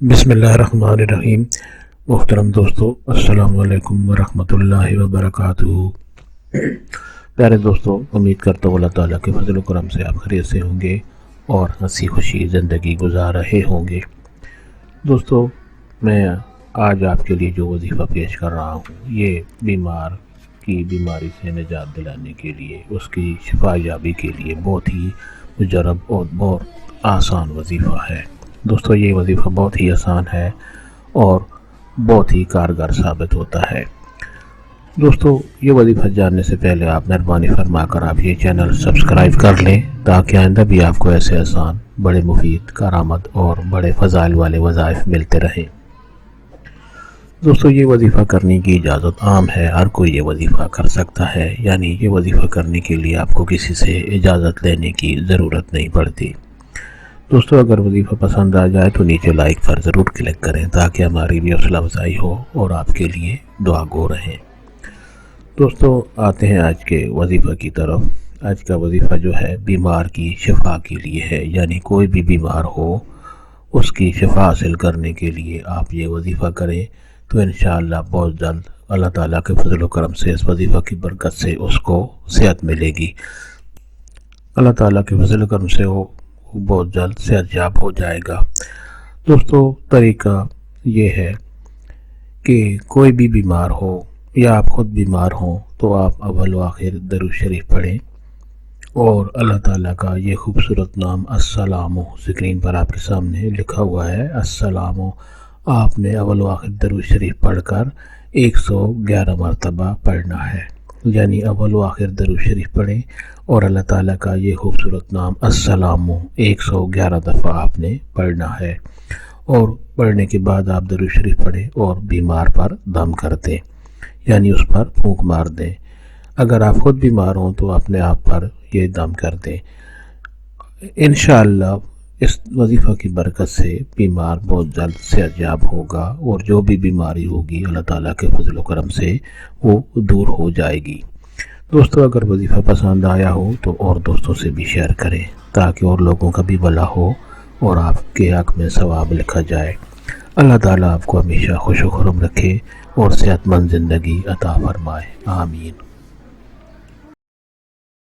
بسم اللہ الرحمن الرحیم۔ محترم دوستو، السلام علیکم ورحمۃ اللہ وبرکاتہ۔ پیارے دوستو، امید کرتا ہوں اللہ تعالیٰ کے فضل و کرم سے آپ خیریت سے ہوں گے اور ہنسی خوشی زندگی گزار رہے ہوں گے۔ دوستو، میں آج آپ کے لیے جو وظیفہ پیش کر رہا ہوں، یہ بیمار کی بیماری سے نجات دلانے کے لیے، اس کی شفا یابی کے لیے بہت ہی مجرب اور بہت آسان وظیفہ ہے۔ دوستو، یہ وظیفہ بہت ہی آسان ہے اور بہت ہی کارگر ثابت ہوتا ہے۔ دوستو، یہ وظیفہ جاننے سے پہلے آپ مہربانی فرما کر آپ یہ چینل سبسکرائب کر لیں تاکہ آئندہ بھی آپ کو ایسے آسان، بڑے مفید، کارآمد اور بڑے فضائل والے وظائف ملتے رہیں۔ دوستو، یہ وظیفہ کرنے کی اجازت عام ہے، ہر کوئی یہ وظیفہ کر سکتا ہے، یعنی یہ وظیفہ کرنے کے لیے آپ کو کسی سے اجازت لینے کی ضرورت نہیں پڑتی۔ دوستو، اگر وظیفہ پسند آ جائے تو نیچے لائک پر ضرور کلک کریں تاکہ ہماری بھی حوصلہ افزائی ہو اور آپ کے لیے دعا گو رہیں۔ دوستو، آتے ہیں آج کے وظیفہ کی طرف۔ آج کا وظیفہ جو ہے بیمار کی شفا کے لیے ہے، یعنی کوئی بھی بیمار ہو اس کی شفا حاصل کرنے کے لیے آپ یہ وظیفہ کریں تو انشاءاللہ بہت جلد اللہ تعالیٰ کے فضل و کرم سے، اس وظیفہ کی برکت سے اس کو صحت ملے گی۔ اللہ تعالیٰ کے فضل و کرم سے وہ بہت جلد صحت یاب ہو جائے گا۔ دوستو، طریقہ یہ ہے کہ کوئی بھی بیمار ہو یا آپ خود بیمار ہوں تو آپ اول و آخر درود شریف پڑھیں اور اللہ تعالیٰ کا یہ خوبصورت نام السلام، اسکرین پر آپ کے سامنے لکھا ہوا ہے السلام، آپ نے اول و آخر درود شریف پڑھ کر 111 مرتبہ پڑھنا ہے، یعنی اول و آخر درود شریف پڑھیں اور اللہ تعالیٰ کا یہ خوبصورت نام السلام 111 دفعہ آپ نے پڑھنا ہے، اور پڑھنے کے بعد آپ درود شریف پڑھیں اور بیمار پر دم کر دیں، یعنی اس پر پھونک مار دیں۔ اگر آپ خود بیمار ہوں تو اپنے آپ پر یہ دم کر دیں۔ انشاءاللہ اس وظیفہ کی برکت سے بیمار بہت جلد صحت یاب ہوگا اور جو بھی بیماری ہوگی اللہ تعالیٰ کے فضل و کرم سے وہ دور ہو جائے گی۔ دوستو، اگر وظیفہ پسند آیا ہو تو اور دوستوں سے بھی شیئر کریں تاکہ اور لوگوں کا بھی بھلا ہو اور آپ کے حق میں ثواب لکھا جائے۔ اللہ تعالیٰ آپ کو ہمیشہ خوش و خرم رکھے اور صحت مند زندگی عطا فرمائے، آمین۔